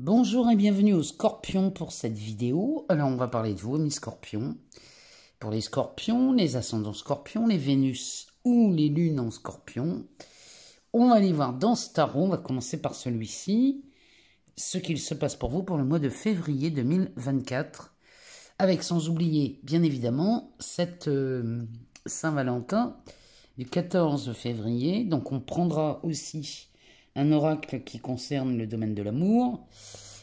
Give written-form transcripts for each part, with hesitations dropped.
Bonjour et bienvenue aux Scorpions pour cette vidéo. Alors on va parler de vous, mes Scorpions. Pour les Scorpions, les ascendants Scorpions, les Vénus ou les Lunes en Scorpion. On va aller voir dans ce tarot, on va commencer par celui-ci, ce qu'il se passe pour vous pour le mois de février 2024. Avec sans oublier, bien évidemment, cette Saint-Valentin du 14 février. Donc on prendra aussi un oracle qui concerne le domaine de l'amour.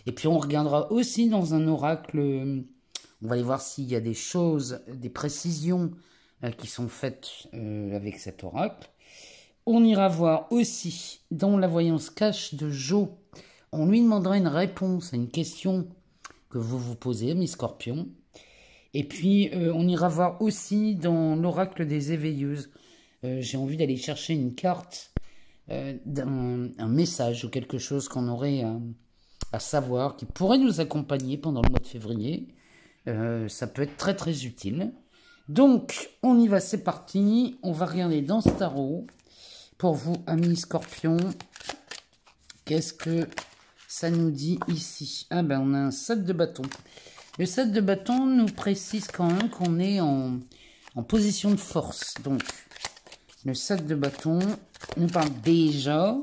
Et puis on regardera aussi dans un oracle, on va aller voir s'il y a des choses, des précisions qui sont faites avec cet oracle. On ira voir aussi dans la voyance cache de Jo. On lui demandera une réponse à une question que vous vous posez, mes Scorpions. Et puis on ira voir aussi dans l'oracle des éveilleuses. J'ai envie d'aller chercher une carte d'un message ou quelque chose qu'on aurait à savoir, qui pourrait nous accompagner pendant le mois de février. Ça peut être très très utile. Donc, on y va, c'est parti. On va regarder dans ce tarot. Pour vous, amis Scorpions, qu'est-ce que ça nous dit ici? Ah ben, on a un 7 de bâton. Le 7 de bâton nous précise quand même qu'on est en position de force. Donc, le 7 de bâton nous parle déjà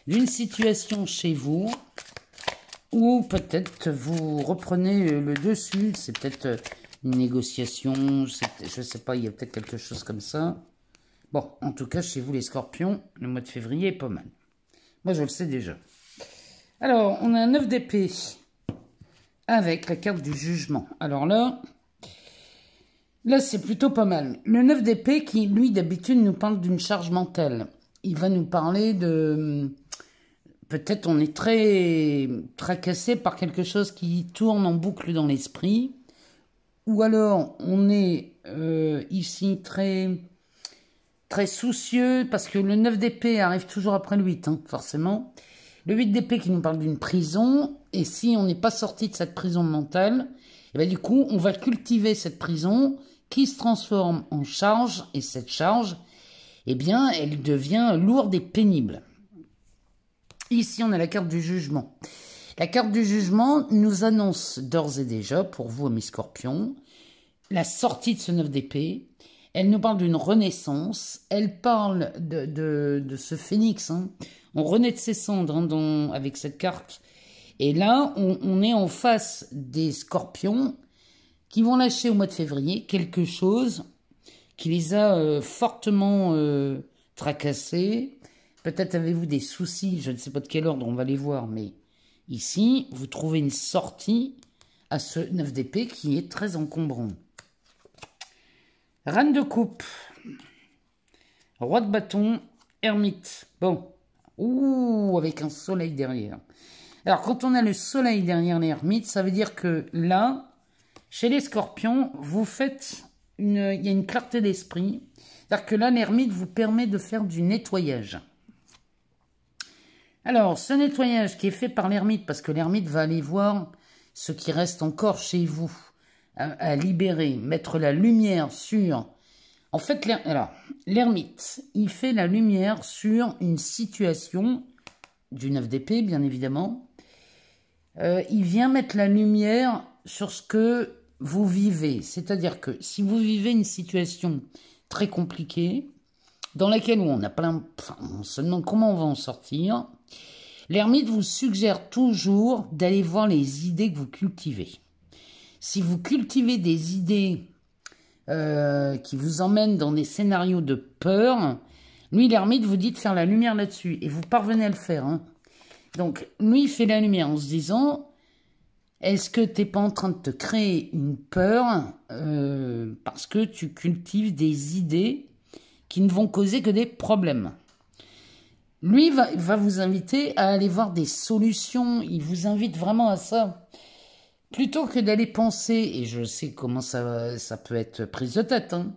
d'une situation chez vous où peut-être vous reprenez le dessus. C'est peut-être une négociation, je ne sais pas, il y a peut-être quelque chose comme ça. Bon, en tout cas, chez vous les Scorpions, le mois de février est pas mal. Moi, je le sais déjà. Alors, on a un 9 d'épée avec la carte du jugement. Alors là, c'est plutôt pas mal. Le 9 d'épée qui, lui, d'habitude, nous parle d'une charge mentale. Il va nous parler de... Peut-être on est très tracassé par quelque chose qui tourne en boucle dans l'esprit. Ou alors, on est ici très soucieux, parce que le 9 d'épée arrive toujours après le 8, hein, forcément. Le 8 d'épée qui nous parle d'une prison. Et si on n'est pas sorti de cette prison mentale, et bien du coup, on va cultiver cette prison qui se transforme en charge. Et cette charge, eh bien, elle devient lourde et pénible. Ici, on a la carte du jugement. La carte du jugement nous annonce d'ores et déjà, pour vous, mes Scorpions, la sortie de ce 9 d'épée. Elle nous parle d'une renaissance. Elle parle de ce phénix. Hein. On renaît de ses cendres avec cette carte. Et là, on est en face des Scorpions qui vont lâcher au mois de février quelque chose qui les a fortement tracassés. Peut-être avez-vous des soucis, je ne sais pas de quel ordre, on va les voir, mais ici, vous trouvez une sortie à ce 9 d'épée qui est très encombrant. Reine de coupe, roi de bâton, ermite. Bon, ouh, avec un soleil derrière. Alors, quand on a le soleil derrière l'ermite, ça veut dire que là, chez les Scorpions, vous faites il y a une clarté d'esprit. C'est-à-dire que là, l'ermite vous permet de faire du nettoyage. Alors, ce nettoyage qui est fait par l'ermite, parce que l'ermite va aller voir ce qui reste encore chez vous, à libérer, mettre la lumière sur... En fait, l'ermite, il fait la lumière sur une situation du 9 d'épée, bien évidemment. Il vient mettre la lumière sur ce que vous vivez. C'est-à-dire que si vous vivez une situation très compliquée, dans laquelle on a on se demande comment on va en sortir, l'ermite vous suggère toujours d'aller voir les idées que vous cultivez. Si vous cultivez des idées qui vous emmènent dans des scénarios de peur, lui, l'ermite vous dit de faire la lumière là-dessus. Et vous parvenez à le faire. Hein. Donc, lui, il fait la lumière en se disant... Est-ce que tu n'es pas en train de te créer une peur parce que tu cultives des idées qui ne vont causer que des problèmes? Lui va vous inviter à aller voir des solutions. Il vous invite vraiment à ça. Plutôt que d'aller penser, et je sais comment ça peut être prise de tête, hein,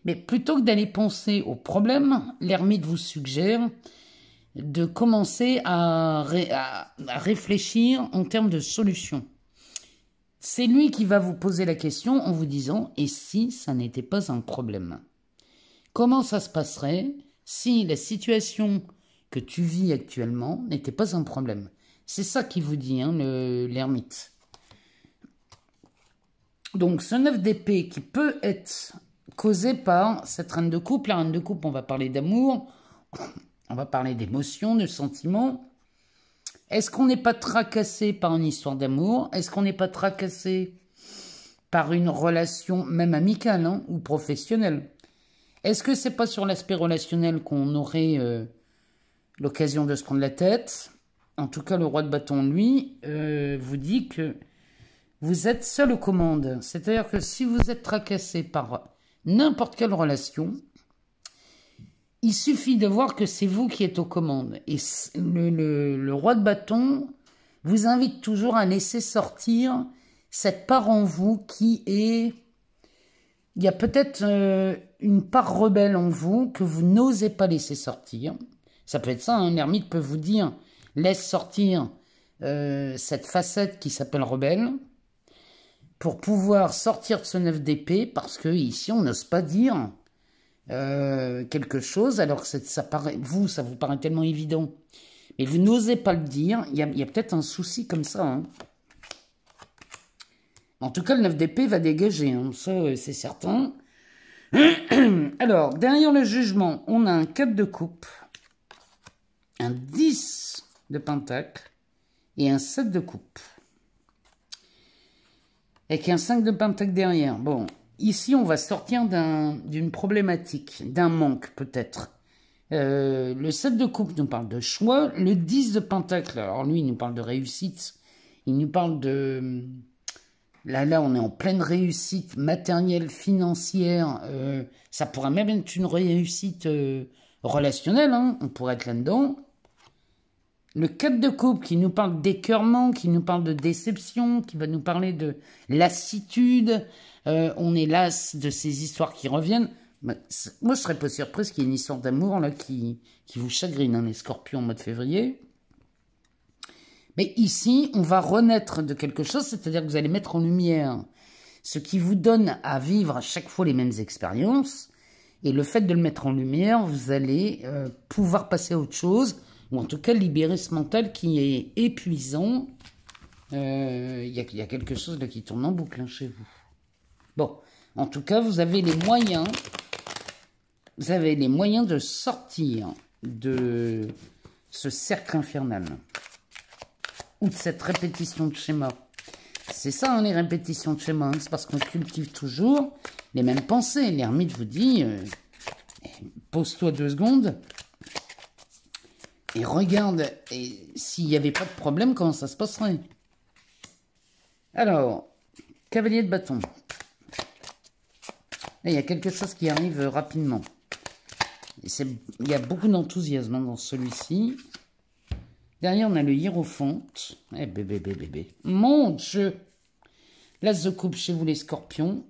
mais plutôt que d'aller penser aux problèmes, l'ermite vous suggère de commencer à réfléchir en termes de solutions. C'est lui qui va vous poser la question en vous disant « Et si ça n'était pas un problème ?» Comment ça se passerait si la situation que tu vis actuellement n'était pas un problème? C'est ça qui vous dit, hein, l'ermite. Donc, ce 9 d'épée qui peut être causé par cette reine de coupe. La reine de coupe, on va parler d'amour, on va parler d'émotions, de sentiments. Est-ce qu'on n'est pas tracassé par une histoire d'amour? Est-ce qu'on n'est pas tracassé par une relation, même amicale, hein, ou professionnelle? Est-ce que c'est pas sur l'aspect relationnel qu'on aurait l'occasion de se prendre la tête? En tout cas, le roi de bâton, lui, vous dit que vous êtes seul aux commandes. C'est-à-dire que si vous êtes tracassé par n'importe quelle relation, il suffit de voir que c'est vous qui êtes aux commandes. Et le roi de bâton vous invite toujours à laisser sortir cette part en vous qui est... Il y a peut-être une part rebelle en vous que vous n'osez pas laisser sortir. Ça peut être ça, un ermite peut vous dire, laisse sortir cette facette qui s'appelle rebelle, pour pouvoir sortir de ce 9 d'épée, parce que ici on n'ose pas dire quelque chose, alors que ça vous paraît tellement évident. Mais vous n'osez pas le dire, il y a peut-être un souci comme ça. Hein. En tout cas, le 9 d'épée va dégager, hein, ça c'est certain. Alors, derrière le jugement, on a un 4 de coupe, un 10 de pentacle et un 7 de coupe. Avec un 5 de pentacle derrière. Bon, ici, on va sortir d'une problématique, d'un manque peut-être. Le 7 de coupe nous parle de choix. Le 10 de pentacle, alors lui, il nous parle de réussite. Il nous parle de... Là, on est en pleine réussite matérielle, financière. Ça pourrait même être une réussite relationnelle. Hein, on pourrait être là-dedans. Le 4 de coupe qui nous parle d'écœurement, qui nous parle de déception, qui va nous parler de lassitude. On est las de ces histoires qui reviennent. Moi, je serais pas surprise qu'il y ait une histoire d'amour là qui vous chagrine, hein, les scorpions au mois de février. Mais ici, on va renaître de quelque chose, c'est-à-dire que vous allez mettre en lumière ce qui vous donne à vivre à chaque fois les mêmes expériences. Et le fait de le mettre en lumière, vous allez pouvoir passer à autre chose, ou en tout cas libérer ce mental qui est épuisant. Il y a quelque chose là qui tourne en boucle hein, chez vous. Bon, en tout cas, vous avez les moyens de sortir de ce cercle infernal. Ou de cette répétition de schéma. C'est ça, hein, les répétitions de schéma. Hein, c'est parce qu'on cultive toujours les mêmes pensées. L'ermite vous dit, pose-toi 2 secondes et regarde s'il n'y avait pas de problème, comment ça se passerait. Alors, cavalier de bâton. Là, il y a quelque chose qui arrive rapidement. Il y a beaucoup d'enthousiasme hein, dans celui-ci. Derrière, on a le hiérophante. Eh, bébé. Mon Dieu! L'as de coupe chez vous, les scorpions.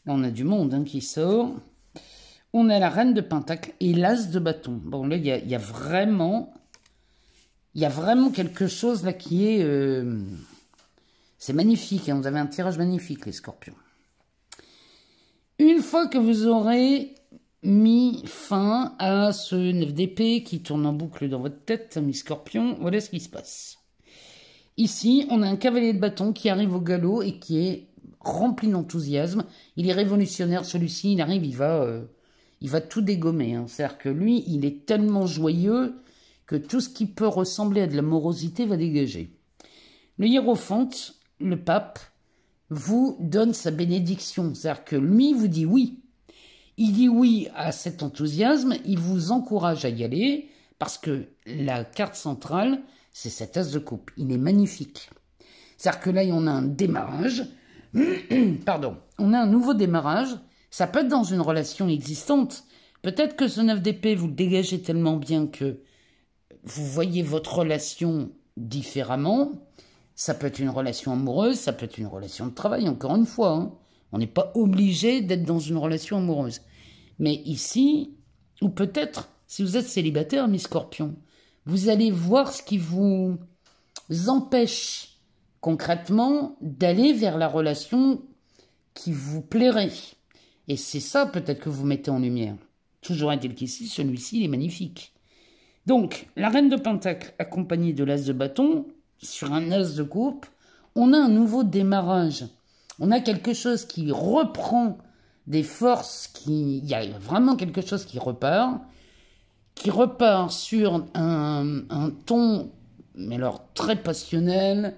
Là, on a du monde hein, qui sort. On a la reine de pentacle et l'as de bâton. Bon, là, il y a vraiment quelque chose là qui est... c'est magnifique. Hein, vous avez un tirage magnifique, les scorpions. Une fois que vous aurez mis fin à ce 9 d'épée qui tourne en boucle dans votre tête, mes scorpions, voilà ce qui se passe. Ici, on a un cavalier de bâton qui arrive au galop et qui est rempli d'enthousiasme. Il est révolutionnaire, celui-ci, il arrive, il va tout dégommer. Hein. C'est-à-dire que lui, il est tellement joyeux que tout ce qui peut ressembler à de la morosité va dégager. Le hiérophante, le pape, vous donne sa bénédiction. C'est-à-dire que lui vous dit oui. Il dit oui à cet enthousiasme, il vous encourage à y aller, parce que la carte centrale, c'est cet as de coupe. Il est magnifique. C'est-à-dire que là, on a un démarrage. Pardon. On a un nouveau démarrage. Ça peut être dans une relation existante. Peut-être que ce 9 d'épée, vous le dégagez tellement bien que vous voyez votre relation différemment. Ça peut être une relation amoureuse, ça peut être une relation de travail, encore une fois. Hein. On n'est pas obligé d'être dans une relation amoureuse. Mais ici, ou peut-être, si vous êtes célibataire, mes scorpions, vous allez voir ce qui vous empêche concrètement d'aller vers la relation qui vous plairait. Et c'est ça peut-être que vous mettez en lumière. Toujours est-il qu'ici, celui-ci, il est magnifique. Donc, la reine de pentacle accompagnée de l'as de bâton, sur un as de coupe, on a un nouveau démarrage. On a quelque chose qui reprend des forces, il y a vraiment quelque chose qui repart sur un ton, mais alors très passionnel,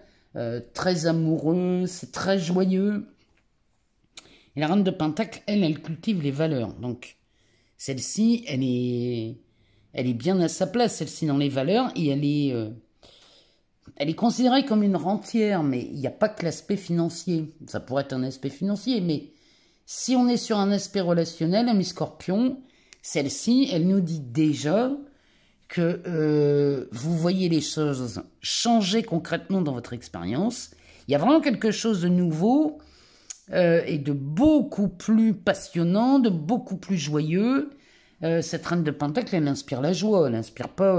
très amoureux, c'est très joyeux. Et la reine de pentacle, elle cultive les valeurs. Donc, celle-ci, elle est bien à sa place, celle-ci, dans les valeurs, et elle est considérée comme une rentière, mais il n'y a pas que l'aspect financier. Ça pourrait être un aspect financier, mais si on est sur un aspect relationnel, ami Scorpion, celle-ci, elle nous dit déjà que vous voyez les choses changer concrètement dans votre expérience. Il y a vraiment quelque chose de nouveau et de beaucoup plus passionnant, de beaucoup plus joyeux. Cette reine de pentacle, elle inspire la joie, elle inspire pas...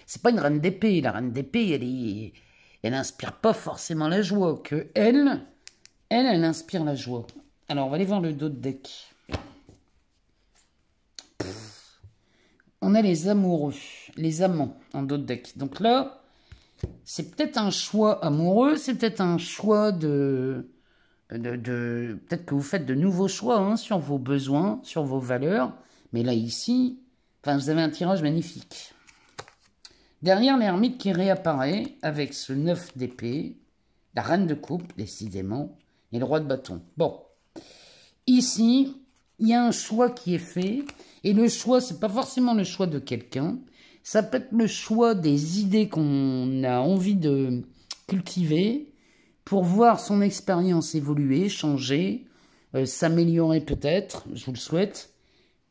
c'est pas une reine d'épée, la reine d'épée, elle inspire pas forcément la joie, que elle inspire la joie. Alors, on va aller voir le dos de deck. On a les amoureux, les amants en dos de deck. Donc là, c'est peut-être un choix amoureux, c'est peut-être un choix peut-être que vous faites de nouveaux choix hein, sur vos besoins, sur vos valeurs. Mais là, ici, enfin, vous avez un tirage magnifique. Derrière l'ermite qui réapparaît avec ce 9 d'épée, la reine de coupe, décidément, et le roi de bâton. Bon, ici, il y a un choix qui est fait. Et le choix, c'est pas forcément le choix de quelqu'un. Ça peut être le choix des idées qu'on a envie de cultiver pour voir son expérience évoluer, changer, s'améliorer peut-être, je vous le souhaite.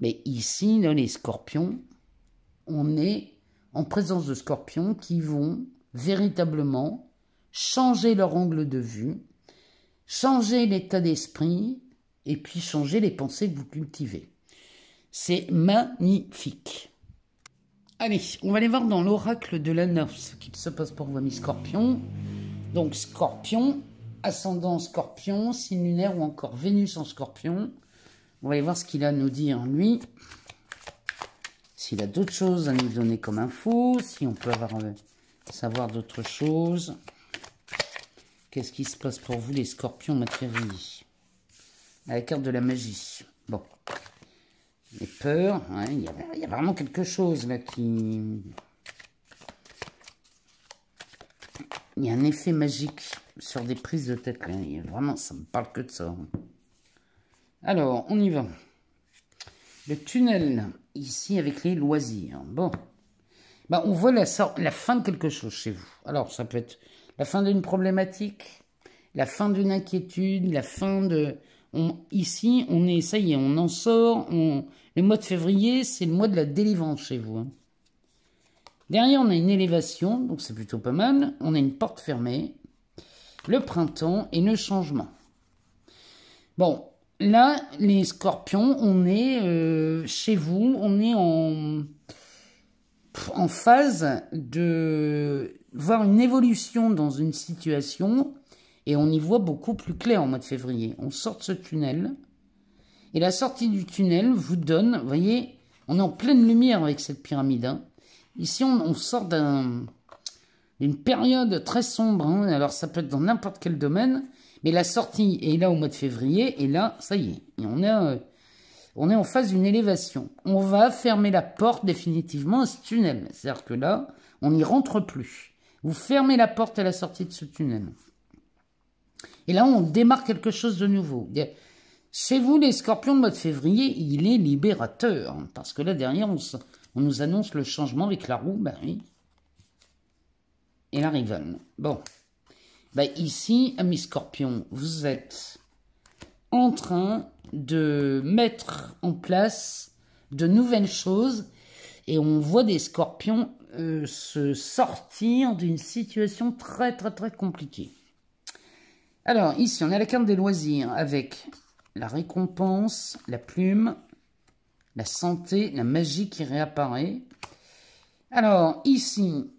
Mais ici, dans les scorpions, on est en présence de scorpions qui vont véritablement changer leur angle de vue, changer l'état d'esprit et puis changer les pensées que vous cultivez. C'est magnifique. Allez, on va aller voir dans l'oracle de la Neuf ce qu'il se passe pour vous, amis scorpions. Donc, scorpion, ascendant scorpion, signe lunaire ou encore Vénus en scorpion. On va aller voir ce qu'il a à nous dire, lui. S'il a d'autres choses à nous donner comme info, si on peut savoir d'autres choses. Qu'est-ce qui se passe pour vous, les scorpions, mois de février? À la carte de la magie. Bon. Les peurs, ouais, il y a vraiment quelque chose là qui... Il y a un effet magique sur des prises de tête. Là. Vraiment, ça me parle que de ça. Alors, on y va. Le tunnel, ici, avec les loisirs. Bon. Ben, on voit la fin de quelque chose chez vous. Alors, ça peut être la fin d'une problématique, la fin d'une inquiétude, la fin de... ici, on est, ça y est, on en sort. Le mois de février, c'est le mois de la délivrance chez vous. Hein. Derrière, on a une élévation, donc c'est plutôt pas mal. On a une porte fermée, le printemps et le changement. Bon, là, les scorpions, on est chez vous, on est en phase de voir une évolution dans une situation et on y voit beaucoup plus clair en mois de février. On sort de ce tunnel et la sortie du tunnel vous donne, vous voyez, on est en pleine lumière avec cette pyramide. Hein. Ici, on sort d'une période très sombre. Hein. Alors, ça peut être dans n'importe quel domaine. Mais la sortie est là au mois de février. Et là, ça y est. Et on est en phase d'une élévation. On va fermer la porte définitivement à ce tunnel. C'est-à-dire que là, on n'y rentre plus. Vous fermez la porte à la sortie de ce tunnel. Et là, on démarre quelque chose de nouveau. Chez vous, les scorpions de mois de février, il est libérateur. Parce que là, derrière, on nous annonce le changement avec la roue. Ben oui. Et la rivale. Bon. Ben ici, amis scorpions, vous êtes en train de mettre en place de nouvelles choses. Et on voit des scorpions se sortir d'une situation très, très, très compliquée. Alors, ici, on a la carte des loisirs avec la récompense, la plume, la santé, la magie qui réapparaît. Alors, ici,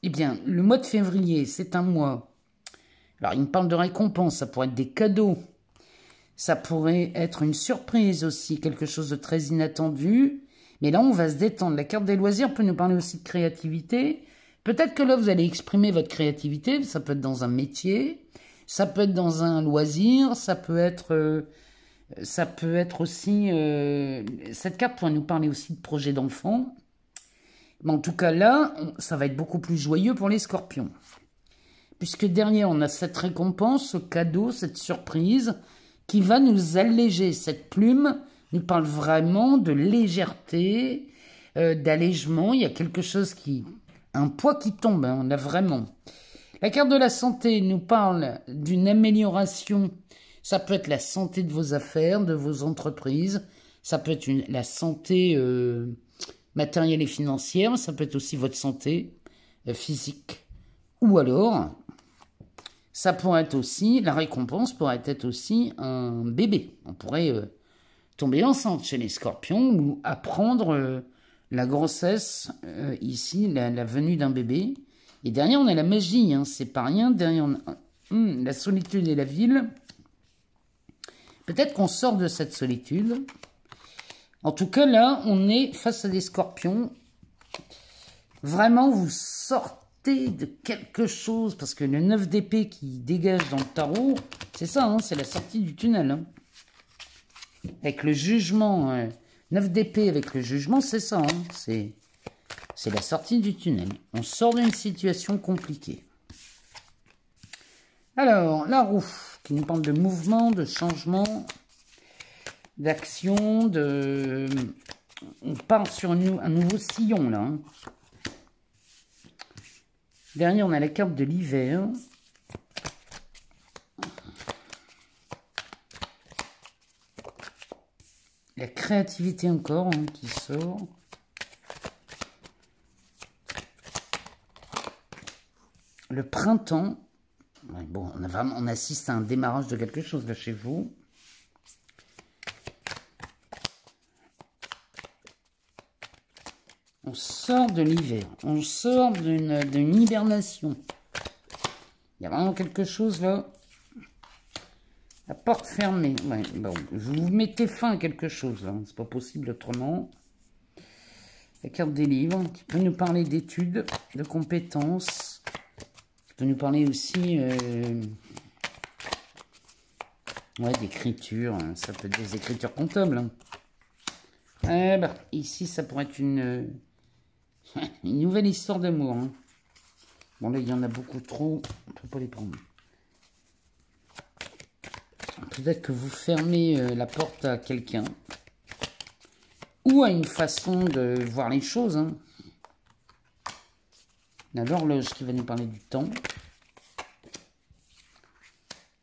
eh bien, le mois de février, c'est un mois. Alors, il me parle de récompense, ça pourrait être des cadeaux. Ça pourrait être une surprise aussi, quelque chose de très inattendu. Mais là, on va se détendre. La carte des loisirs peut nous parler aussi de créativité. Peut-être que là, vous allez exprimer votre créativité. Ça peut être dans un métier, ça peut être dans un loisir, ça peut être aussi... cette carte pourrait nous parler aussi de projet d'enfant. Mais en tout cas, là, ça va être beaucoup plus joyeux pour les scorpions. Puisque derrière, on a cette récompense, ce cadeau, cette surprise qui va nous alléger. Cette plume nous parle vraiment de légèreté, d'allègement. Il y a quelque chose qui... un poids qui tombe, hein, on a vraiment. La carte de la santé nous parle d'une amélioration. Ça peut être la santé de vos affaires, de vos entreprises. Ça peut être la santé matérielle et financière. Ça peut être aussi votre santé physique. Ou alors, ça pourrait être aussi, la récompense pourrait être aussi un bébé. On pourrait tomber enceinte chez les scorpions ou apprendre la grossesse, ici, la venue d'un bébé. Et derrière, on a la magie, hein, c'est pas rien. Derrière, on a la solitude et la ville. Peut-être qu'on sort de cette solitude. En tout cas, là, on est face à des scorpions. Vraiment, vous sortez de quelque chose. Parce que le 9 d'épée qui dégage dans le tarot, c'est ça, hein, c'est la sortie du tunnel. Hein. Avec le jugement, 9 d'épée avec le jugement, c'est ça. Hein, c'est la sortie du tunnel. On sort d'une situation compliquée. Alors, la roue, qui nous parle de mouvement, de changement, d'action, de... On part sur un nouveau sillon, là. Hein. Derrière, on a la carte de l'hiver. La créativité encore, hein, qui sort. Le printemps. Ouais, bon, on assiste à un démarrage de quelque chose là chez vous. On sort de l'hiver. On sort d'une hibernation. Il y a vraiment quelque chose là. La porte fermée. Ouais, bon, vous mettez fin à quelque chose là. C'est pas possible autrement. La carte des livres qui peut nous parler d'études, de compétences. Qui peut nous parler aussi ouais, d'écriture. Hein. Ça peut être des écritures comptables. Hein. Bah, ici, ça pourrait être une nouvelle histoire d'amour. Hein. Bon, là, il y en a beaucoup trop. On ne peut pas les prendre. Peut-être que vous fermez la porte à quelqu'un. Ou à une façon de voir les choses. Hein. L'horloge qui va nous parler du temps.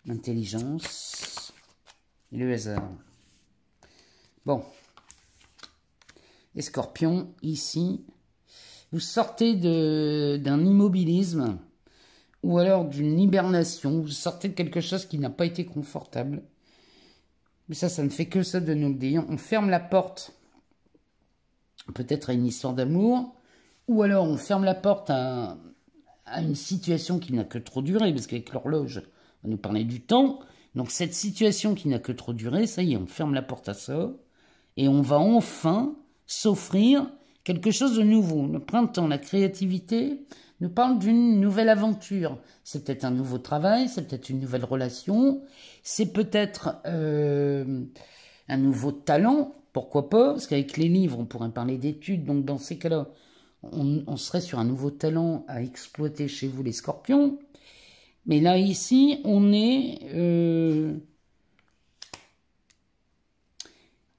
L'intelligence. Et le hasard. Bon. Les scorpions, ici. Vous sortez d'un immobilisme. Ou alors d'une hibernation. Vous sortez de quelque chose qui n'a pas été confortable. Mais ça ne fait que ça de nous le dire. On ferme la porte. Peut-être à une histoire d'amour. Ou alors on ferme la porte à une situation qui n'a que trop duré. Parce qu'avec l'horloge, on va nous parler du temps. Donc cette situation qui n'a que trop duré, ça y est, on ferme la porte à ça. Et on va enfin s'offrir quelque chose de nouveau. Le printemps, la créativité nous parle d'une nouvelle aventure. C'est peut-être un nouveau travail, c'est peut-être une nouvelle relation, c'est peut-être un nouveau talent, pourquoi pas, parce qu'avec les livres, on pourrait parler d'études, donc dans ces cas-là, on serait sur un nouveau talent à exploiter chez vous les scorpions. Mais là, ici, on est...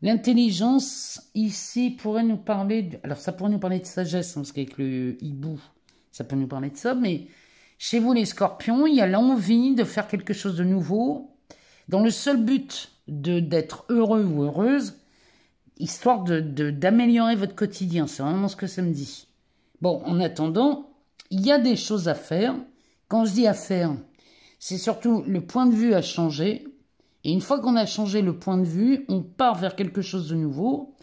L'intelligence, ici, pourrait nous parler... Alors, ça pourrait nous parler de sagesse, hein, parce qu'avec le hibou, ça peut nous parler de ça, mais chez vous, les scorpions, il y a l'envie de faire quelque chose de nouveau, dans le seul but d'être heureux ou heureuse, histoire d'améliorer votre quotidien. C'est vraiment ce que ça me dit. Bon, en attendant, il y a des choses à faire. Quand je dis à faire, c'est surtout le point de vue à changer. Et une fois qu'on a changé le point de vue, on part vers quelque chose de nouveau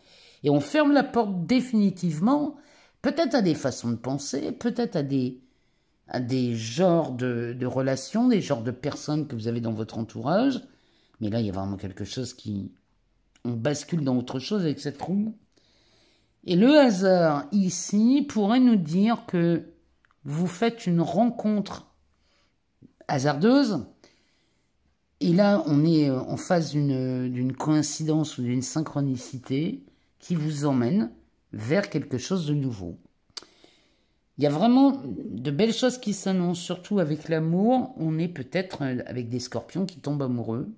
et on ferme la porte définitivement, peut-être à des façons de penser, peut-être à des genres de relations, des genres de personnes que vous avez dans votre entourage. Mais là, il y a vraiment quelque chose qui... On bascule dans autre chose avec cette roue. Et le hasard ici pourrait nous dire que vous faites une rencontre hasardeuse. Et là, on est en face d'une coïncidence ou d'une synchronicité qui vous emmène vers quelque chose de nouveau. Il y a vraiment de belles choses qui s'annoncent, surtout avec l'amour. On est peut-être avec des scorpions qui tombent amoureux,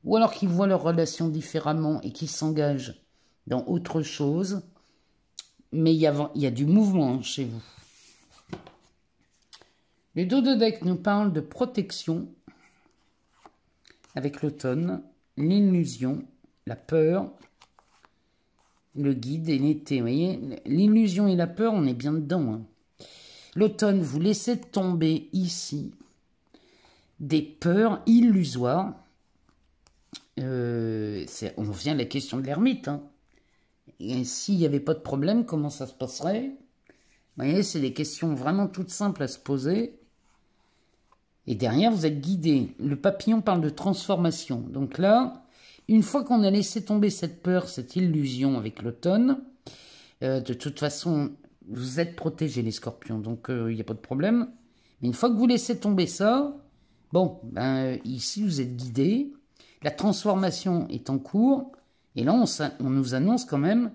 ou alors qui voient leur relation différemment et qui s'engagent dans autre chose. Mais il y a du mouvement chez vous. Le dos de deck nous parle de protection avec l'automne, l'illusion, la peur, le guide et l'été. Vous voyez, l'illusion et la peur, on est bien dedans. Hein. L'automne, vous laissez tomber ici des peurs illusoires. On revient à la question de l'ermite. Hein. Et s'il n'y avait pas de problème, comment ça se passerait? Vous voyez, c'est des questions vraiment toutes simples à se poser. Et derrière, vous êtes guidé. Le papillon parle de transformation. Donc là, une fois qu'on a laissé tomber cette peur, cette illusion avec l'automne, de toute façon, vous êtes protégés, les scorpions. Donc, il n'y a pas de problème. Mais une fois que vous laissez tomber ça, bon, ben, ici, vous êtes guidé. La transformation est en cours. Et là, on nous annonce quand même,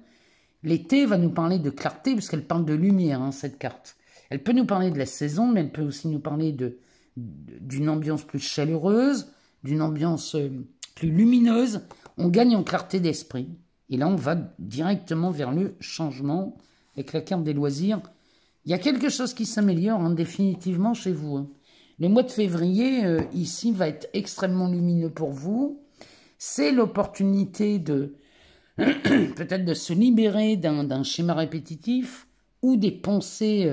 l'été va nous parler de clarté, parce qu'elle parle de lumière, hein, cette carte. Elle peut nous parler de la saison, mais elle peut aussi nous parler d'une ambiance plus chaleureuse, d'une ambiance plus lumineuse. On gagne en clarté d'esprit. Et là, on va directement vers le changement avec la carte des loisirs. Il y a quelque chose qui s'améliore, hein, définitivement, chez vous. Hein. Le mois de février, ici, va être extrêmement lumineux pour vous. C'est l'opportunité de peut-être de se libérer d'un schéma répétitif ou des pensées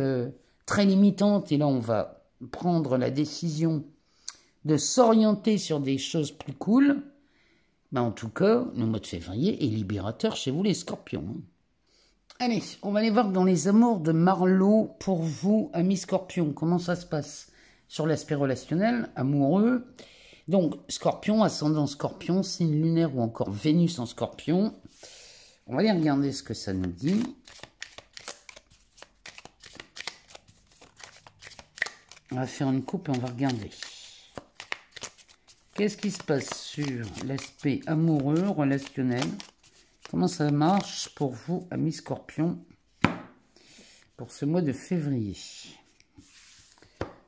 très limitantes. Et là, on va prendre la décision de s'orienter sur des choses plus cool. Ben, en tout cas, le mois de février est libérateur chez vous, les scorpions. Allez, on va aller voir dans les amours de Marlo pour vous, amis scorpions. Comment ça se passe sur l'aspect relationnel, amoureux? Donc, scorpion, ascendant scorpion, signe lunaire ou encore Vénus en scorpion. On va aller regarder ce que ça nous dit. On va faire une coupe et on va regarder. Qu'est-ce qui se passe sur l'aspect amoureux, relationnel? Comment ça marche pour vous, amis scorpions, pour ce mois de février?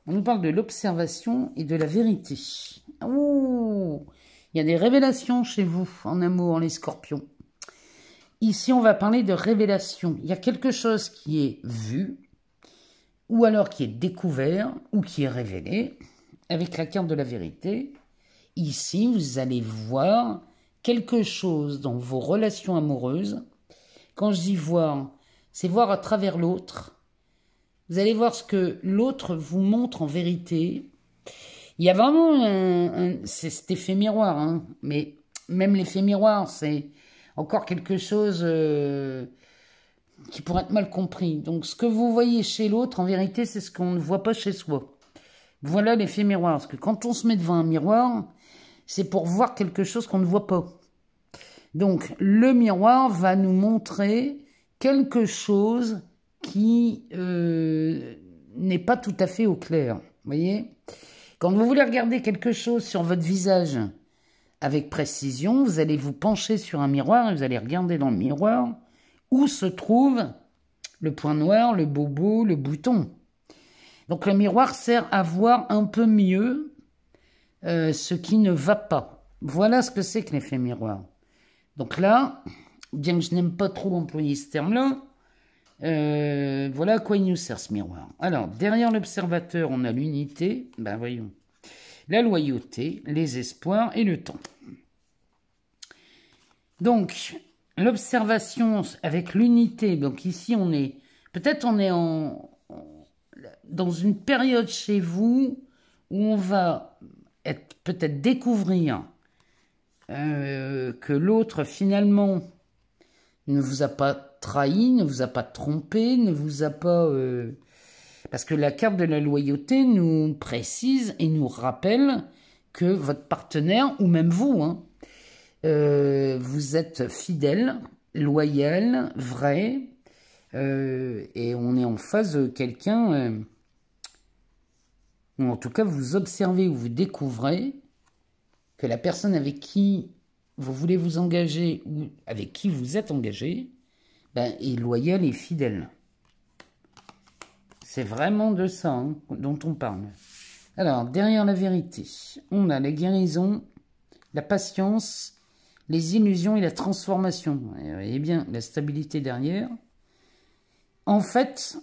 On nous parle de l'observation et de la vérité. Ouh, il y a des révélations chez vous, en amour, les scorpions. Ici, on va parler de révélation. Il y a quelque chose qui est vu, ou alors qui est découvert, ou qui est révélé, avec la carte de la vérité. Ici, vous allez voir quelque chose dans vos relations amoureuses. Quand je dis voir, c'est voir à travers l'autre. Vous allez voir ce que l'autre vous montre en vérité. Il y a vraiment c'est cet effet miroir, hein, mais même l'effet miroir, c'est encore quelque chose qui pourrait être mal compris. Donc, ce que vous voyez chez l'autre, en vérité, c'est ce qu'on ne voit pas chez soi. Voilà l'effet miroir. Parce que quand on se met devant un miroir, c'est pour voir quelque chose qu'on ne voit pas. Donc, le miroir va nous montrer quelque chose qui n'est pas tout à fait au clair. Vous voyez? Quand vous voulez regarder quelque chose sur votre visage avec précision, vous allez vous pencher sur un miroir et vous allez regarder dans le miroir où se trouve le point noir, le bobo, le bouton. Donc le miroir sert à voir un peu mieux ce qui ne va pas. Voilà ce que c'est que l'effet miroir. Donc là, bien que je n'aime pas trop employer ce terme-là, voilà à quoi il nous sert ce miroir. Alors, derrière l'observateur, on a l'unité, ben voyons, la loyauté, les espoirs et le temps. Donc, l'observation avec l'unité, donc ici on est, peut-être on est dans une période chez vous où on va peut-être découvrir que l'autre finalement ne vous a pas trahi, ne vous a pas trompé, ne vous a pas... Parce que la carte de la loyauté nous précise et nous rappelle que votre partenaire, ou même vous, hein, vous êtes fidèle, loyal, vrai, et on est en face de quelqu'un, ou en tout cas vous observez ou vous découvrez que la personne avec qui vous voulez vous engager ou avec qui vous êtes engagé est loyale et fidèle. C'est vraiment de ça hein, dont on parle. Alors, derrière la vérité, on a la guérison, la patience, les illusions et la transformation. Et bien, la stabilité derrière. En fait,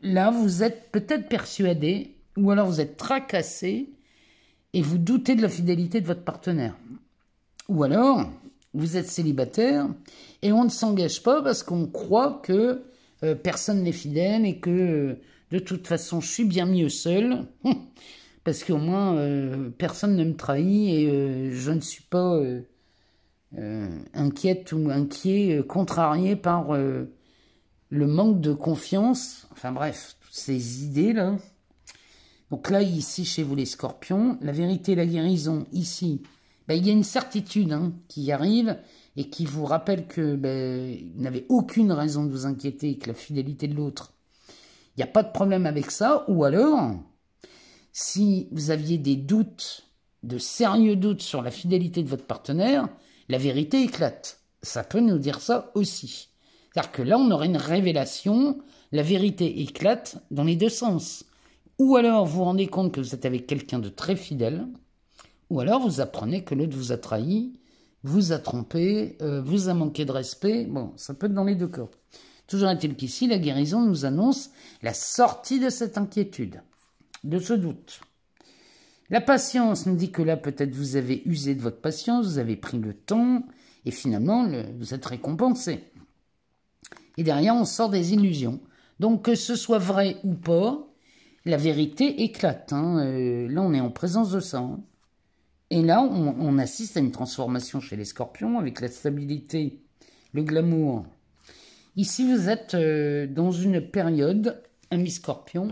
là, vous êtes peut-être persuadé, ou alors vous êtes tracassé, et vous doutez de la fidélité de votre partenaire. Ou alors, vous êtes célibataire, et on ne s'engage pas parce qu'on croit que personne n'est fidèle, et que de toute façon, je suis bien mieux seul, parce qu'au moins, personne ne me trahit, et je ne suis pas inquiète ou inquiet, contrarié par le manque de confiance. Enfin bref, toutes ces idées-là. Donc là, ici, chez vous les scorpions, la vérité, la guérison, ici, il y a une certitude hein, qui arrive et qui vous rappelle que vous n'avez aucune raison de vous inquiéter, que la fidélité de l'autre, il n'y a pas de problème avec ça. Ou alors, si vous aviez des doutes, de sérieux doutes sur la fidélité de votre partenaire, la vérité éclate. Ça peut nous dire ça aussi. C'est-à-dire que là, on aurait une révélation, la vérité éclate dans les deux sens. Ou alors, vous vous rendez compte que vous êtes avec quelqu'un de très fidèle, ou alors vous apprenez que l'autre vous a trahi, vous a trompé, vous a manqué de respect. Bon, ça peut être dans les deux cas. Toujours est-il qu'ici, la guérison nous annonce la sortie de cette inquiétude, de ce doute. La patience nous dit que là, peut-être vous avez usé de votre patience, vous avez pris le temps, et finalement, vous êtes récompensé. Et derrière, on sort des illusions. Donc, que ce soit vrai ou pas, la vérité éclate. Hein. Là, on est en présence de ça. Hein. Et là, on assiste à une transformation chez les scorpions, avec la stabilité, le glamour. Ici, vous êtes dans une période, amis scorpions,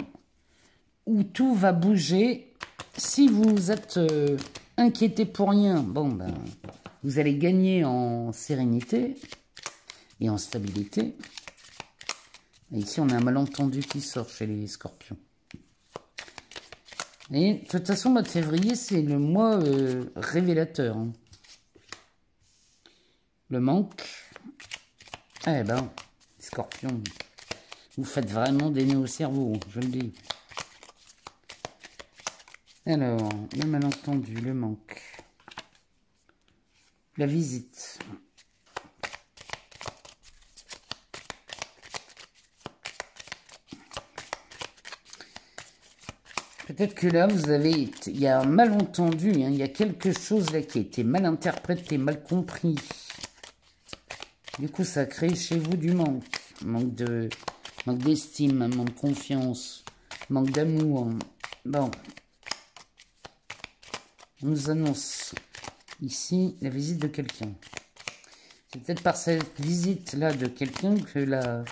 où tout va bouger. Si vous êtes inquiété pour rien, vous allez gagner en sérénité et en stabilité. Et ici, on a un malentendu qui sort chez les scorpions. Et de toute façon, le mois de février, c'est le mois révélateur. Hein. Le manque. Eh ben, scorpions, vous faites vraiment des nœuds au cerveau, je le dis. Alors, le malentendu, le manque. La visite. Peut-être que là, il y a un malentendu, hein, il y a quelque chose là qui a été mal interprété, mal compris. Du coup, ça crée chez vous du manque. Manque d'estime, manque de confiance, manque d'amour. Bon. On nous annonce ici la visite de quelqu'un. C'est peut-être par cette visite-là de quelqu'un que la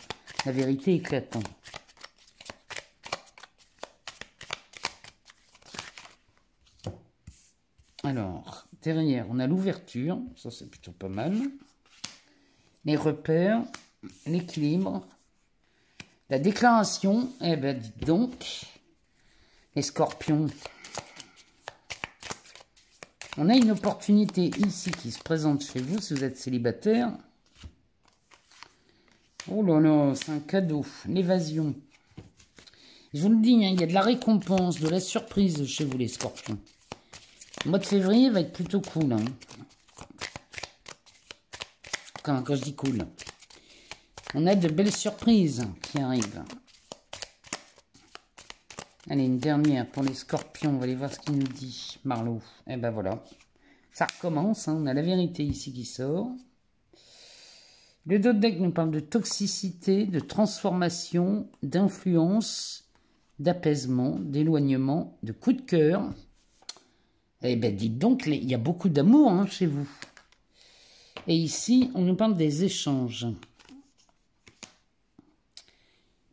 vérité éclate. Alors, derrière, on a l'ouverture. Ça, c'est plutôt pas mal. Les repères, l'équilibre, la déclaration. Eh ben, dites donc, les scorpions. On a une opportunité ici qui se présente chez vous si vous êtes célibataire. Oh là là, c'est un cadeau. L'évasion. Je vous le dis, hein, il y a de la récompense, de la surprise chez vous les scorpions. Le mois de février va être plutôt cool. Hein. Quand je dis cool. On a de belles surprises qui arrivent. Allez, une dernière pour les scorpions. On va aller voir ce qu'il nous dit, Marlowe. Eh ben voilà. Ça recommence. Hein. On a la vérité ici qui sort. Le dos de deck nous parle de toxicité, de transformation, d'influence, d'apaisement, d'éloignement, de coup de cœur. Eh ben dites donc, il y a beaucoup d'amour hein, chez vous. Et ici, on nous parle des échanges.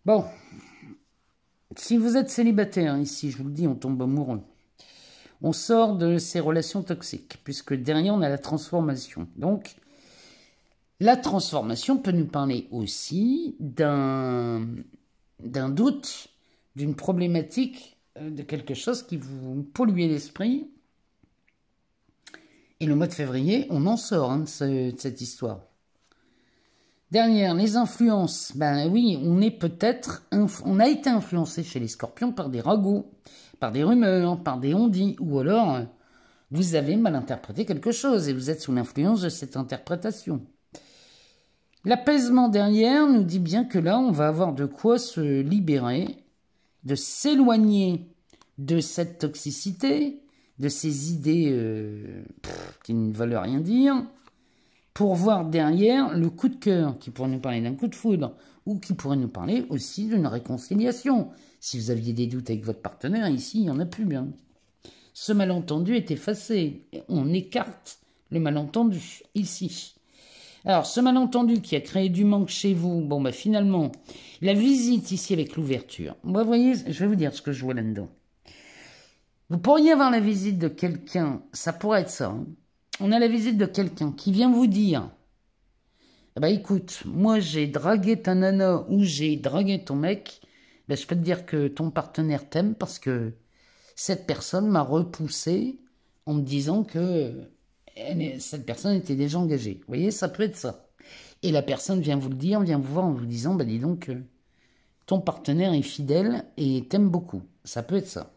Bon. Si vous êtes célibataire, ici, je vous le dis, on tombe amoureux. On sort de ces relations toxiques, puisque derrière, on a la transformation. Donc, La transformation peut nous parler aussi d'un doute, d'une problématique, de quelque chose qui vous pollue l'esprit. Et le mois de février, on en sort de cette histoire. Derrière, les influences. Ben oui, on a été influencé chez les scorpions par des ragots, par des rumeurs, par des on-dit, ou alors vous avez mal interprété quelque chose et vous êtes sous l'influence de cette interprétation. L'apaisement derrière nous dit bien que là, on va avoir de quoi se libérer, de s'éloigner de cette toxicité, de ces idées qui ne veulent rien dire, pour voir derrière le coup de cœur qui pourrait nous parler d'un coup de foudre ou qui pourrait nous parler aussi d'une réconciliation. Si vous aviez des doutes avec votre partenaire, ici, il n'y en a plus bien. Ce malentendu est effacé. On écarte le malentendu, ici. Alors, ce malentendu qui a créé du manque chez vous, bon, bah finalement, la visite ici avec l'ouverture. Moi, vous voyez, je vais vous dire ce que je vois là-dedans. Vous pourriez avoir la visite de quelqu'un, ça pourrait être ça. Hein. On a la visite de quelqu'un qui vient vous dire, eh ben, écoute, moi j'ai dragué ta nana ou j'ai dragué ton mec, ben, je peux te dire que ton partenaire t'aime parce que cette personne m'a repoussé en me disant que cette personne était déjà engagée. Vous voyez, ça peut être ça. Et la personne vient vous le dire, vient vous voir en vous disant, bah dis donc, ton partenaire est fidèle et t'aime beaucoup. Ça peut être ça.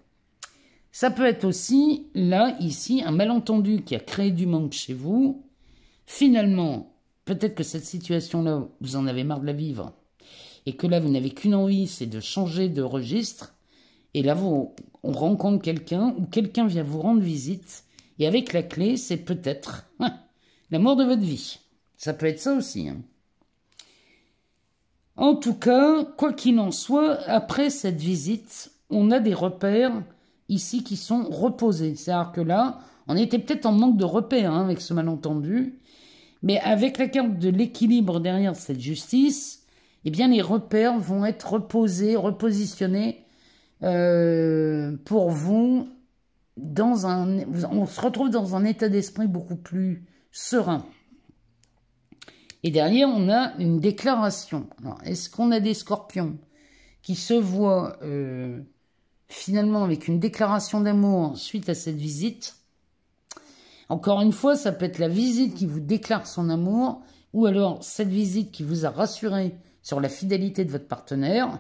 Ça peut être aussi, là, ici, un malentendu qui a créé du manque chez vous. Finalement, peut-être que cette situation-là, vous en avez marre de la vivre. Et que là, vous n'avez qu'une envie, c'est de changer de registre. Et là, on rencontre quelqu'un ou quelqu'un vient vous rendre visite. Et avec la clé, c'est peut-être l'amour de votre vie. Ça peut être ça aussi. Hein. En tout cas, quoi qu'il en soit, après cette visite, on a des repères ici qui sont reposés. C'est-à-dire que là, on était peut-être en manque de repères avec ce malentendu. Mais avec la carte de l'équilibre derrière cette justice, eh bien les repères vont être reposés, repositionnés pour vous. On se retrouve dans un état d'esprit beaucoup plus serein. Et derrière, on a une déclaration. Est-ce qu'on a des scorpions qui se voient finalement avec une déclaration d'amour suite à cette visite? Encore une fois, ça peut être la visite qui vous déclare son amour, ou alors cette visite qui vous a rassuré sur la fidélité de votre partenaire.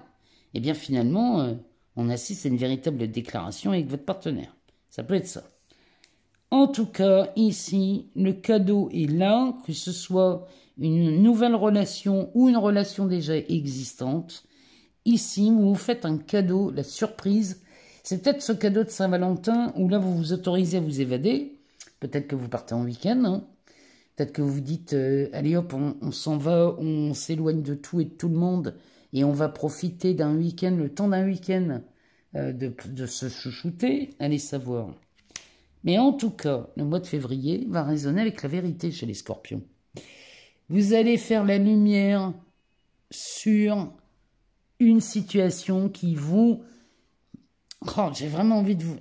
Et bien finalement, on assiste à une véritable déclaration avec votre partenaire. Ça peut être ça. En tout cas, ici, le cadeau est là, que ce soit une nouvelle relation ou une relation déjà existante. Ici, vous vous faites un cadeau, la surprise. C'est peut-être ce cadeau de Saint-Valentin où là, vous vous autorisez à vous évader. Peut-être que vous partez en week-end. Hein. Peut-être que vous vous dites, allez hop, on s'en va, on s'éloigne de tout et de tout le monde et on va profiter d'un week-end, le temps d'un week-end, de se chouchouter. Allez savoir. Mais en tout cas, le mois de février va résonner avec la vérité chez les scorpions. Vous allez faire la lumière sur une situation qui vous... Oh, j'ai vraiment envie de vous...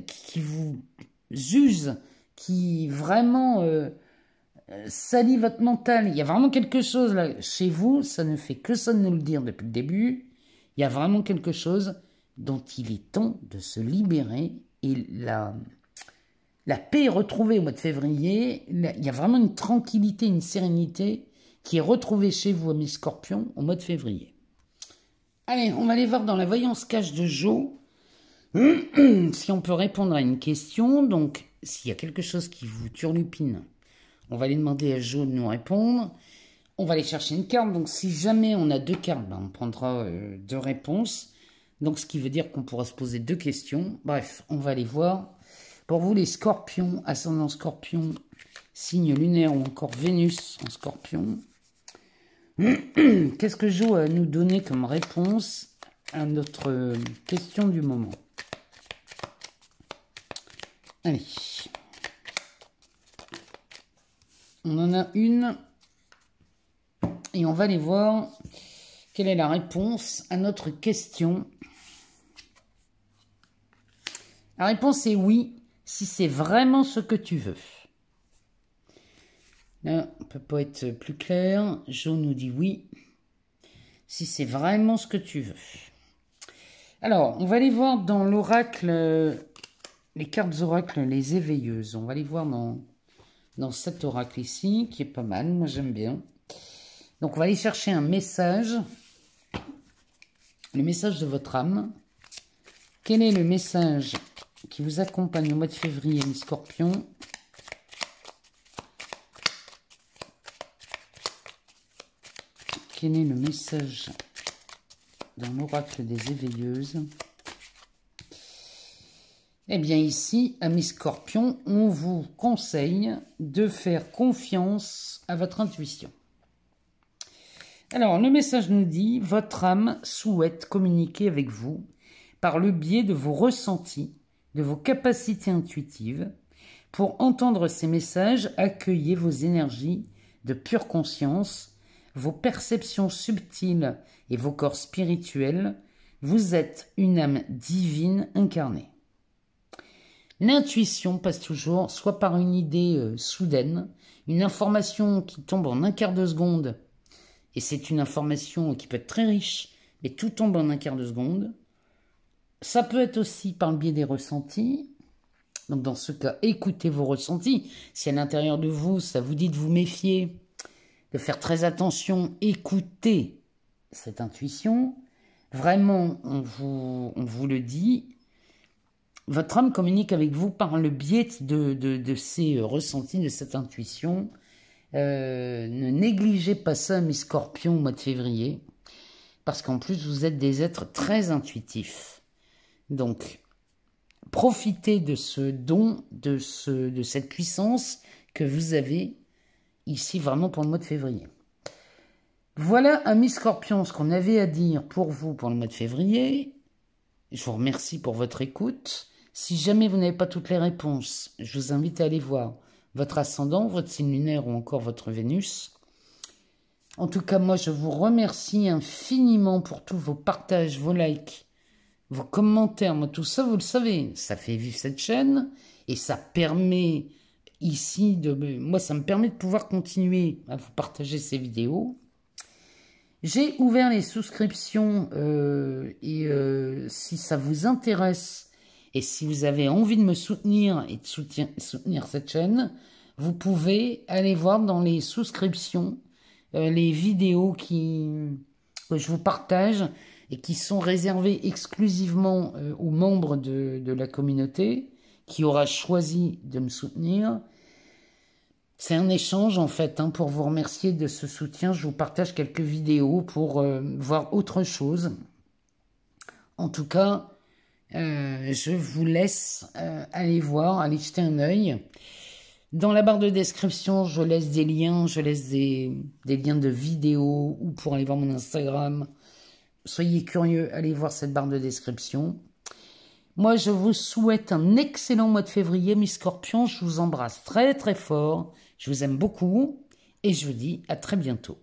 qui vous use, qui vraiment salit votre mental. Il y a vraiment quelque chose là chez vous, ça ne fait que ça de nous le dire depuis le début. Il y a vraiment quelque chose dont il est temps de se libérer et la paix est retrouvée au mois de février. Il y a vraiment une tranquillité, une sérénité qui est retrouvée chez vous, mes scorpions, au mois de février. Allez, on va aller voir dans la voyance cache de Jo si on peut répondre à une question. Donc, s'il y a quelque chose qui vous turlupine, on va aller demander à Jo de nous répondre. On va aller chercher une carte. Donc, si jamais on a deux cartes, ben, on prendra deux réponses. Donc, ce qui veut dire qu'on pourra se poser deux questions. Bref, on va aller voir. Pour vous, les scorpions, ascendant scorpion, signe lunaire ou encore Vénus en scorpion, qu'est-ce que Jo a à nous donner comme réponse à notre question du moment? Allez. On en a une. Et on va aller voir quelle est la réponse à notre question. La réponse est oui, si c'est vraiment ce que tu veux. Là, on ne peut pas être plus clair. Jo nous dit oui. Si c'est vraiment ce que tu veux. Alors, on va aller voir dans l'oracle, les cartes oracle, les éveilleuses. On va aller voir dans cet oracle ici, qui est pas mal. Moi, j'aime bien. Donc, on va aller chercher un message. Le message de votre âme. Quel est le message qui vous accompagne au mois de février, les scorpions? Quel est le message dans l'oracle des éveilleuses? Eh bien ici, amis scorpions, on vous conseille de faire confiance à votre intuition. Alors, le message nous dit, votre âme souhaite communiquer avec vous par le biais de vos ressentis, de vos capacités intuitives. Pour entendre ces messages, accueillez vos énergies de pure conscience, vos perceptions subtiles et vos corps spirituels. Vous êtes une âme divine incarnée. L'intuition passe toujours soit par une idée soudaine, une information qui tombe en un quart de seconde, et c'est une information qui peut être très riche, mais tout tombe en un quart de seconde. Ça peut être aussi par le biais des ressentis. Donc dans ce cas, écoutez vos ressentis. Si à l'intérieur de vous, ça vous dit de vous méfier, de faire très attention, écoutez cette intuition. Vraiment, on vous le dit. Votre âme communique avec vous par le biais de ces ressentis, de cette intuition. Ne négligez pas ça, mes scorpions, au mois de février. Parce qu'en plus, vous êtes des êtres très intuitifs. Donc, profitez de ce don, de cette puissance que vous avez ici vraiment pour le mois de février. Voilà, amis scorpions, ce qu'on avait à dire pour vous pour le mois de février. Je vous remercie pour votre écoute. Si jamais vous n'avez pas toutes les réponses, je vous invite à aller voir votre ascendant, votre signe lunaire ou encore votre Vénus. En tout cas, moi, je vous remercie infiniment pour tous vos partages, vos likes, vos commentaires. Moi, tout ça, vous le savez, ça fait vivre cette chaîne et ça permet ici moi, ça me permet de pouvoir continuer à vous partager ces vidéos. J'ai ouvert les souscriptions si ça vous intéresse et si vous avez envie de me soutenir et de soutenir cette chaîne, vous pouvez aller voir dans les souscriptions les vidéos que je vous partage et qui sont réservées exclusivement aux membres de la communauté qui aura choisi de me soutenir. C'est un échange en fait, pour vous remercier de ce soutien. Je vous partage quelques vidéos pour voir autre chose. En tout cas, je vous laisse aller voir, aller jeter un œil. Dans la barre de description, je laisse des liens, je laisse des liens de vidéos ou pour aller voir mon Instagram. Soyez curieux, allez voir cette barre de description. Moi, je vous souhaite un excellent mois de février, mes scorpions. Je vous embrasse très très fort. Je vous aime beaucoup et je vous dis à très bientôt.